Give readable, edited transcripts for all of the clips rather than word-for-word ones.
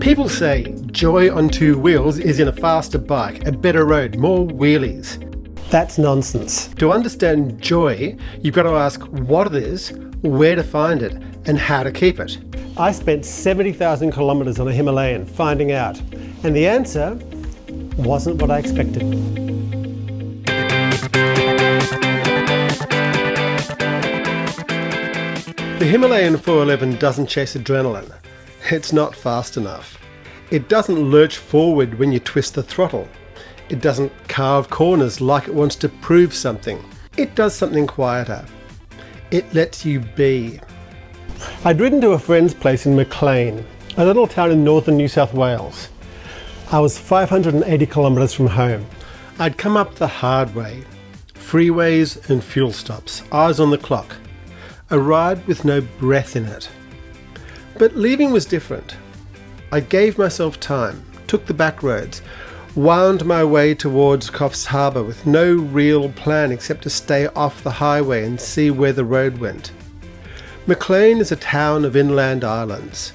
People say joy on two wheels is in a faster bike, a better road, more wheelies. That's nonsense. To understand joy, you've got to ask what it is, where to find it, and how to keep it. I spent 70,000 kilometres on a Himalayan finding out, and the answer wasn't what I expected. The Himalayan 411 doesn't chase adrenaline. It's not fast enough. It doesn't lurch forward when you twist the throttle. It doesn't carve corners like it wants to prove something. It does something quieter. It lets you be. I'd ridden to a friend's place in Maclean, a little town in northern New South Wales. I was 580 kilometres from home. I'd come up the hard way. Freeways and fuel stops, eyes on the clock. A ride with no breath in it. But leaving was different. I gave myself time, took the back roads, wound my way towards Coffs Harbour with no real plan except to stay off the highway and see where the road went. Maclean is a town of inland islands.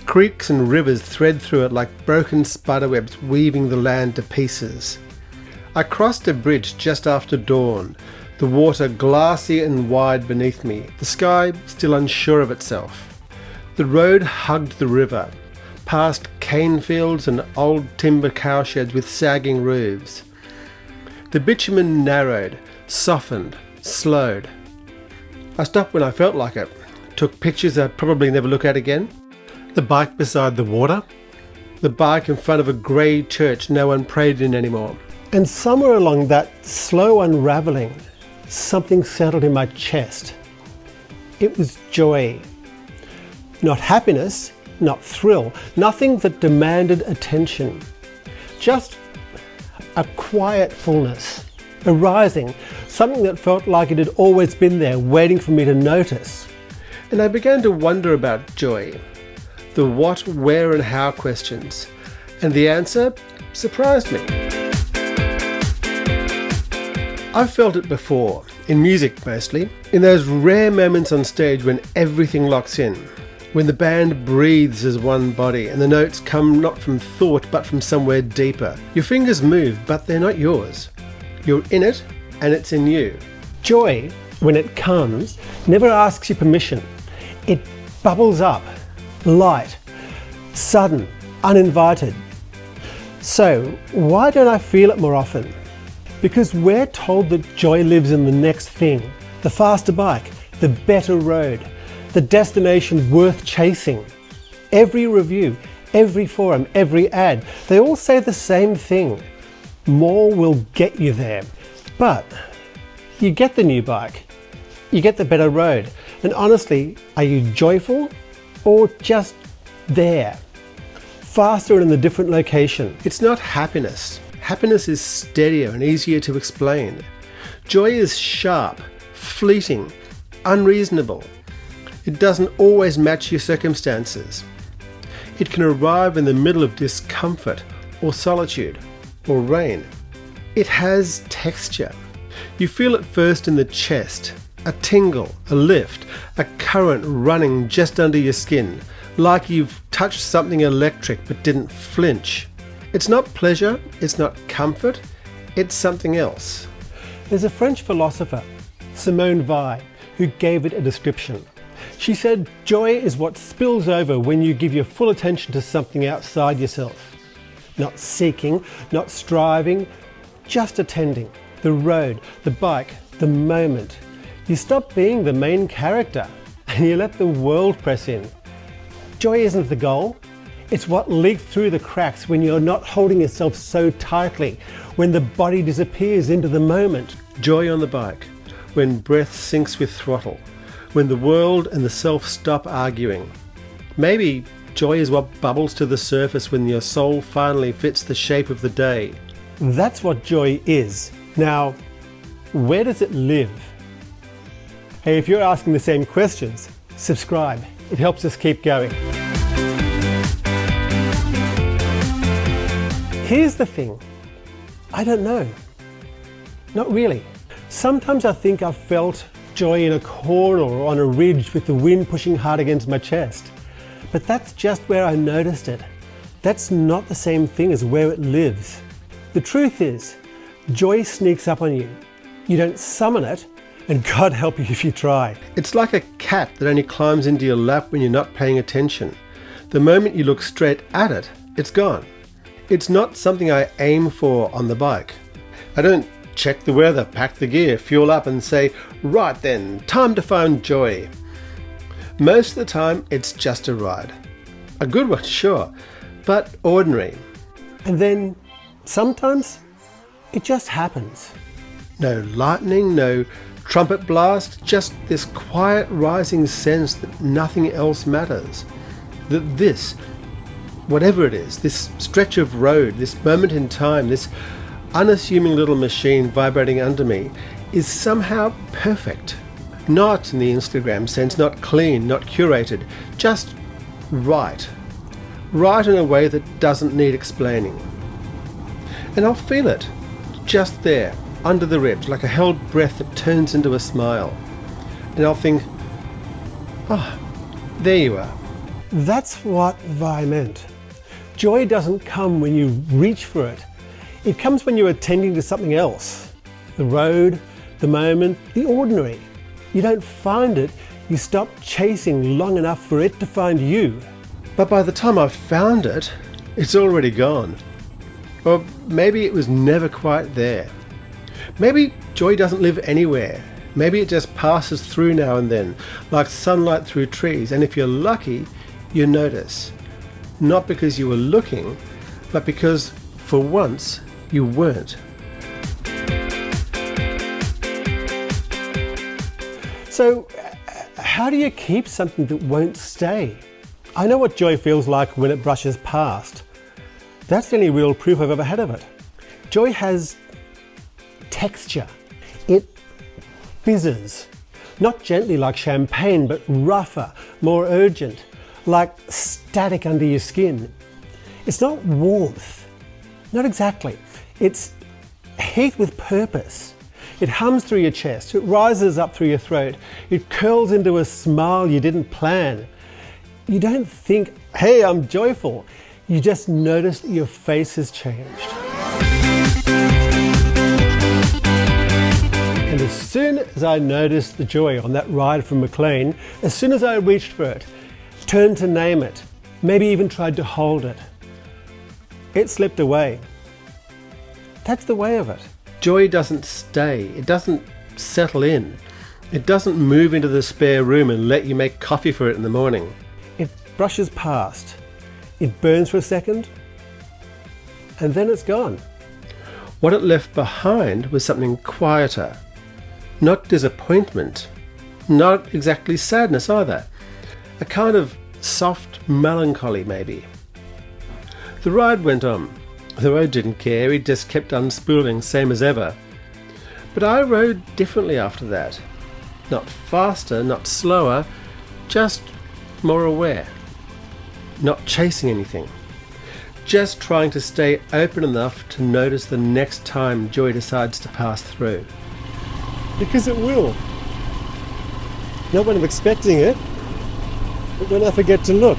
Creeks and rivers thread through it like broken spiderwebs weaving the land to pieces. I crossed a bridge just after dawn, the water glassy and wide beneath me, the sky still unsure of itself. The road hugged the river, past canefields and old timber cowsheds with sagging roofs. The bitumen narrowed, softened, slowed. I stopped when I felt like it, took pictures I'd probably never look at again. The bike beside the water, the bike in front of a grey church no one prayed in anymore. And somewhere along that slow unravelling, something settled in my chest. It was joy. Not happiness, not thrill, nothing that demanded attention. Just a quiet fullness, arising, something that felt like it had always been there, waiting for me to notice. And I began to wonder about joy. The what, where and how questions. And the answer surprised me. I've felt it before, in music mostly, in those rare moments on stage when everything locks in, when the band breathes as one body and the notes come not from thought but from somewhere deeper. Your fingers move, but they're not yours. You're in it and it's in you. Joy, when it comes, never asks your permission. It bubbles up, light, sudden, uninvited. So why don't I feel it more often? Because we're told that joy lives in the next thing, the faster bike, the better road, the destination worth chasing. Every review, every forum, every ad, they all say the same thing. More will get you there. But you get the new bike, you get the better road, and honestly, are you joyful or just there? Faster and in a different location. It's not happiness. Happiness is steadier and easier to explain. Joy is sharp, fleeting, unreasonable. It doesn't always match your circumstances. It can arrive in the middle of discomfort or solitude or rain. It has texture. You feel it first in the chest, a tingle, a lift, a current running just under your skin, like you've touched something electric but didn't flinch. It's not pleasure, it's not comfort, it's something else. There's a French philosopher, Simone Weil, who gave it a description. She said, joy is what spills over when you give your full attention to something outside yourself. Not seeking, not striving, just attending. The road, the bike, the moment. You stop being the main character and you let the world press in. Joy isn't the goal. It's what leaks through the cracks when you're not holding yourself so tightly, when the body disappears into the moment. Joy on the bike, when breath sinks with throttle, when the world and the self stop arguing. Maybe joy is what bubbles to the surface when your soul finally fits the shape of the day. That's what joy is. Now, where does it live? Hey, if you're asking the same questions, subscribe. It helps us keep going. Here's the thing, I don't know. Not really. Sometimes I think I've felt joy in a corner or on a ridge with the wind pushing hard against my chest. But that's just where I noticed it. That's not the same thing as where it lives. The truth is, joy sneaks up on you. You don't summon it, and God help you if you try. It's like a cat that only climbs into your lap when you're not paying attention. The moment you look straight at it, it's gone. It's not something I aim for on the bike. I don't check the weather, pack the gear, fuel up and say, right then, time to find joy. Most of the time, it's just a ride. A good one, sure, but ordinary. And then, sometimes, it just happens. No lightning, no trumpet blast, just this quiet rising sense that nothing else matters. That this, whatever it is, this stretch of road, this moment in time, this unassuming little machine vibrating under me, is somehow perfect. Not in the Instagram sense, not clean, not curated, just right. Right in a way that doesn't need explaining. And I'll feel it, just there, under the ribs, like a held breath that turns into a smile. And I'll think, oh, there you are. That's what Vi meant. Joy doesn't come when you reach for it. It comes when you're attending to something else. The road, the moment, the ordinary. You don't find it, you stop chasing long enough for it to find you. But by the time I've found it, it's already gone. Or maybe it was never quite there. Maybe joy doesn't live anywhere. Maybe it just passes through now and then, like sunlight through trees, and if you're lucky, you notice. Not because you were looking, but because, for once, you weren't. So, how do you keep something that won't stay? I know what joy feels like when it brushes past. That's the only real proof I've ever had of it. Joy has texture. It fizzes. Not gently like champagne, but rougher, more urgent, like static under your skin. It's not warmth. Not exactly. It's heat with purpose. It hums through your chest. It rises up through your throat. It curls into a smile you didn't plan. You don't think, hey, I'm joyful. You just notice that your face has changed. And as soon as I noticed the joy on that ride from McLean, as soon as I reached for it, turned to name it, maybe even tried to hold it, it slipped away. That's the way of it. Joy doesn't stay. It doesn't settle in. It doesn't move into the spare room and let you make coffee for it in the morning. It brushes past. It burns for a second, and then it's gone. What it left behind was something quieter. Not disappointment. Not exactly sadness either. A kind of soft melancholy, maybe. The ride went on. The road didn't care, it just kept unspooling, same as ever. But I rode differently after that. Not faster, not slower, just more aware. Not chasing anything. Just trying to stay open enough to notice the next time joy decides to pass through. Because it will. Not when I'm expecting it, but when I forget to look.